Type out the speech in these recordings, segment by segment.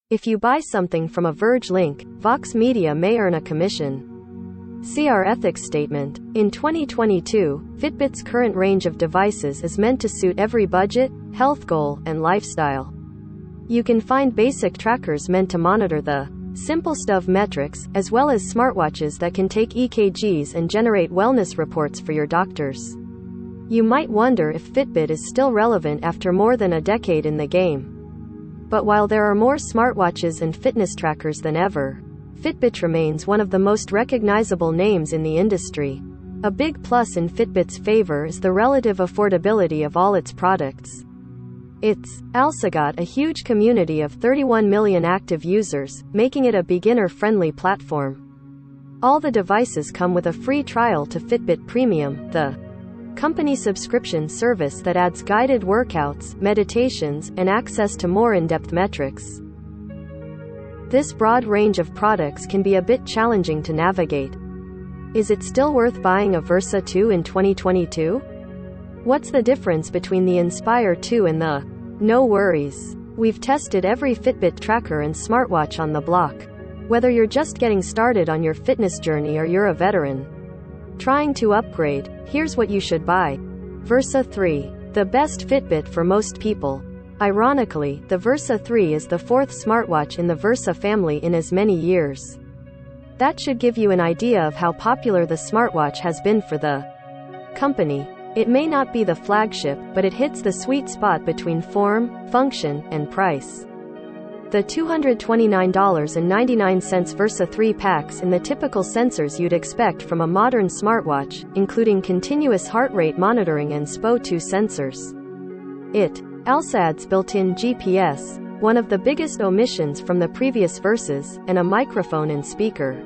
If you buy something from a Verge link, Vox Media may earn a commission. See our ethics statement. In 2022, Fitbit's current range of devices is meant to suit every budget, health goal, and lifestyle. You can find basic trackers meant to monitor the simplest of metrics, as well as smartwatches that can take EKGs and generate wellness reports for your doctors. You might wonder if Fitbit is still relevant after more than a decade in the game. But while there are more smartwatches and fitness trackers than ever, Fitbit remains one of the most recognizable names in the industry. A big plus in Fitbit's favor is the relative affordability of all its products. It's also got a huge community of 31 million active users, making it a beginner-friendly platform. All the devices come with a free trial to Fitbit Premium, the company subscription service that adds guided workouts, meditations, and access to more in-depth metrics. This broad range of products can be a bit challenging to navigate. Is it still worth buying a Versa 2 in 2022? What's the difference between the Inspire 2 and the No Worries? We've tested every Fitbit tracker and smartwatch on the block. Whether you're just getting started on your fitness journey or you're a veteran trying to upgrade, here's what you should buy. Versa 3. The best Fitbit for most people. Ironically, the Versa 3 is the fourth smartwatch in the Versa family in as many years. That should give you an idea of how popular the smartwatch has been for the company. It may not be the flagship, but it hits the sweet spot between form, function, and price. The $229.99 Versa 3 packs in the typical sensors you'd expect from a modern smartwatch, including continuous heart rate monitoring and SPO2 sensors. It also adds built-in GPS, one of the biggest omissions from the previous Versas, and a microphone and speaker.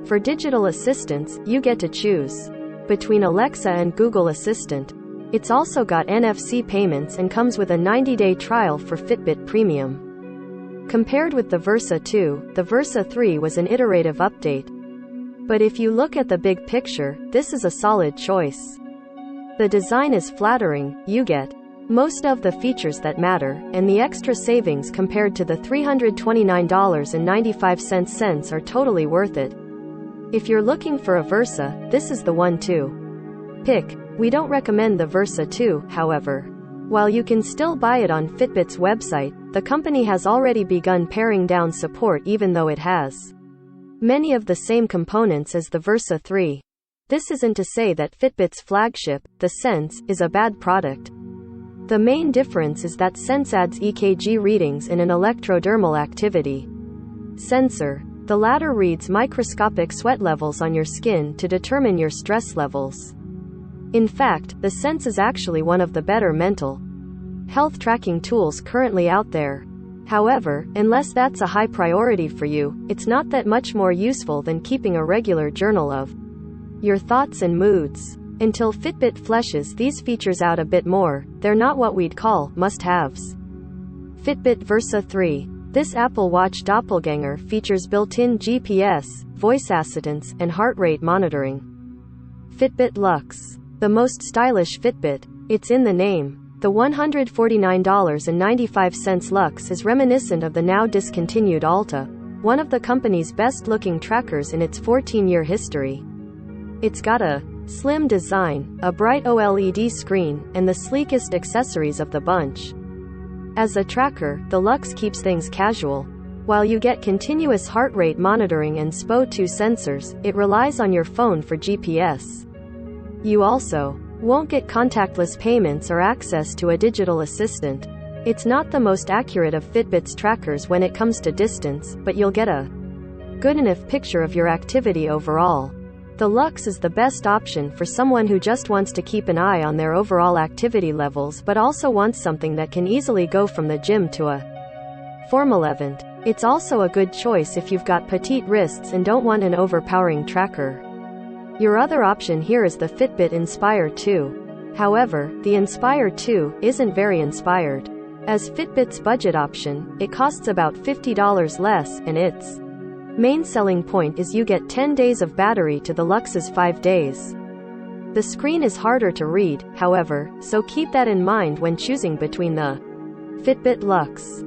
For digital assistants, you get to choose between Alexa and Google Assistant. It's also got NFC payments and comes with a 90-day trial for Fitbit Premium. Compared with the Versa 2, the Versa 3 was an iterative update. But if you look at the big picture, this is a solid choice. The design is flattering, you get most of the features that matter, and the extra savings compared to the $329.95 are totally worth it. If you're looking for a Versa, this is the one to pick. We don't recommend the Versa 2, however. While you can still buy it on Fitbit's website, the company has already begun paring down support even though it has many of the same components as the Versa 3. This isn't to say that Fitbit's flagship, the Sense, is a bad product. The main difference is that Sense adds EKG readings in an electrodermal activity sensor. The latter reads microscopic sweat levels on your skin to determine your stress levels. In fact, the Sense is actually one of the better mental health tracking tools currently out there. However, unless that's a high priority for you, it's not that much more useful than keeping a regular journal of your thoughts and moods. Until Fitbit fleshes these features out a bit more, they're not what we'd call must-haves. Fitbit Versa 3. This Apple Watch doppelganger features built-in GPS, voice assistance, and heart rate monitoring. Fitbit Luxe. The most stylish Fitbit. It's in the name. The $149.95 Luxe is reminiscent of the now discontinued Alta, one of the company's best-looking trackers in its 14-year history. It's got a slim design, a bright OLED screen, and the sleekest accessories of the bunch. As a tracker, the Luxe keeps things casual. While you get continuous heart rate monitoring and SPO2 sensors, it relies on your phone for GPS. You also won't get contactless payments or access to a digital assistant. It's not the most accurate of Fitbit's trackers when it comes to distance, but you'll get a good enough picture of your activity overall. The Luxe is the best option for someone who just wants to keep an eye on their overall activity levels but also wants something that can easily go from the gym to a formal event. It's also a good choice if you've got petite wrists and don't want an overpowering tracker. Your other option here is the Fitbit Inspire 2. However, the Inspire 2 isn't very inspired. As Fitbit's budget option, it costs about $50 less, and its main selling point is you get 10 days of battery to the Luxe's 5 days. The screen is harder to read, however, so keep that in mind when choosing between the Fitbit Luxe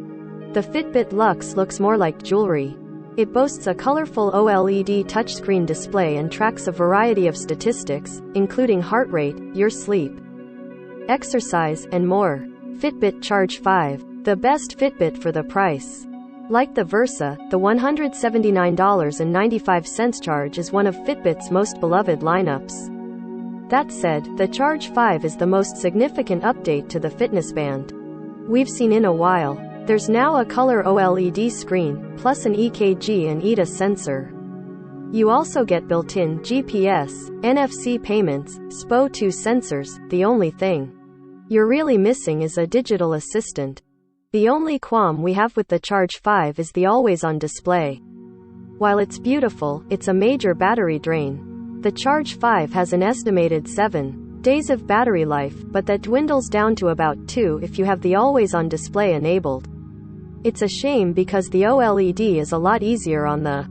The Fitbit Luxe looks more like jewelry. It boasts a colorful OLED touchscreen display and tracks a variety of statistics, including heart rate, your sleep, exercise, and more. Fitbit Charge 5. The best Fitbit for the price. Like the Versa, the $179.95 Charge is one of Fitbit's most beloved lineups. That said, the Charge 5 is the most significant update to the fitness band we've seen in a while. There's now a color OLED screen, plus an EKG and ETA sensor. You also get built-in GPS, NFC payments, SPO2 sensors. The only thing you're really missing is a digital assistant. The only qualm we have with the Charge 5 is the always-on display. While it's beautiful, it's a major battery drain. The Charge 5 has an estimated 7 days of battery life, but that dwindles down to about 2 if you have the always-on display enabled. It's a shame because the OLED is a lot easier on the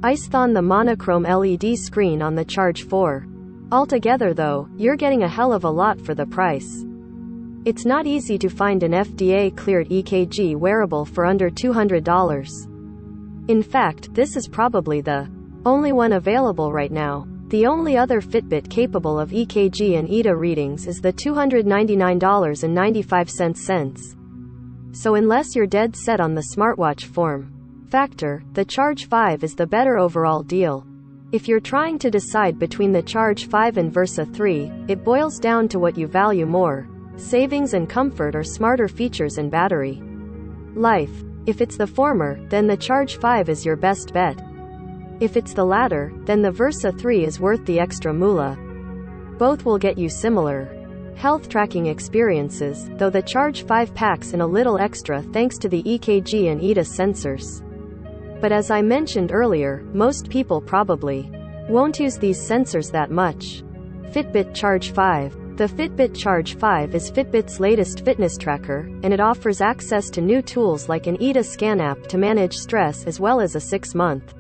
ice than the monochrome LED screen on the Charge 4. Altogether though, you're getting a hell of a lot for the price. It's not easy to find an FDA-cleared EKG wearable for under $200. In fact, this is probably the only one available right now. The only other Fitbit capable of EKG and ETA readings is the $299.95. So unless you're dead set on the smartwatch form factor, the Charge 5 is the better overall deal. If you're trying to decide between the Charge 5 and Versa 3, it boils down to what you value more: savings and comfort or smarter features and battery life. If it's the former, then the Charge 5 is your best bet. If it's the latter, then the Versa 3 is worth the extra moolah. Both will get you similar health tracking experiences, though the Charge 5 packs in a little extra thanks to the EKG and ETA sensors. But as I mentioned earlier, most people probably won't use these sensors that much. Fitbit Charge 5. The Fitbit Charge 5 is Fitbit's latest fitness tracker, and it offers access to new tools like an ETA scan app to manage stress as well as a 6-month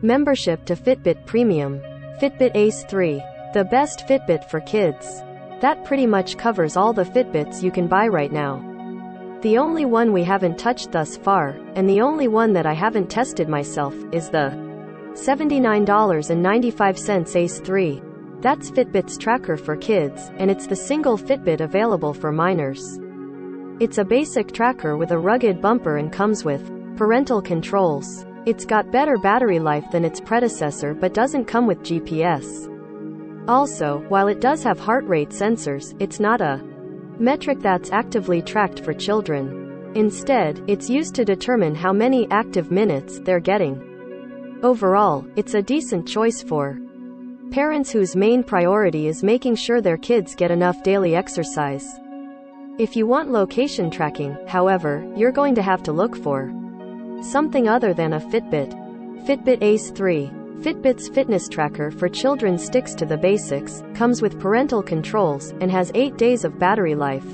membership to Fitbit Premium. Fitbit Ace 3. The best Fitbit for kids. That pretty much covers all the Fitbits you can buy right now. The only one we haven't touched thus far, and the only one that I haven't tested myself, is the $79.95 Ace 3. That's Fitbit's tracker for kids, and it's the single Fitbit available for minors. It's a basic tracker with a rugged bumper and comes with parental controls. It's got better battery life than its predecessor but doesn't come with GPS. Also, while it does have heart rate sensors, it's not a metric that's actively tracked for children. Instead, it's used to determine how many active minutes they're getting. Overall, it's a decent choice for parents whose main priority is making sure their kids get enough daily exercise. If you want location tracking, however, you're going to have to look for something other than a Fitbit. Fitbit Ace 3. Fitbit's fitness tracker for children sticks to the basics, comes with parental controls, and has 8 days of battery life.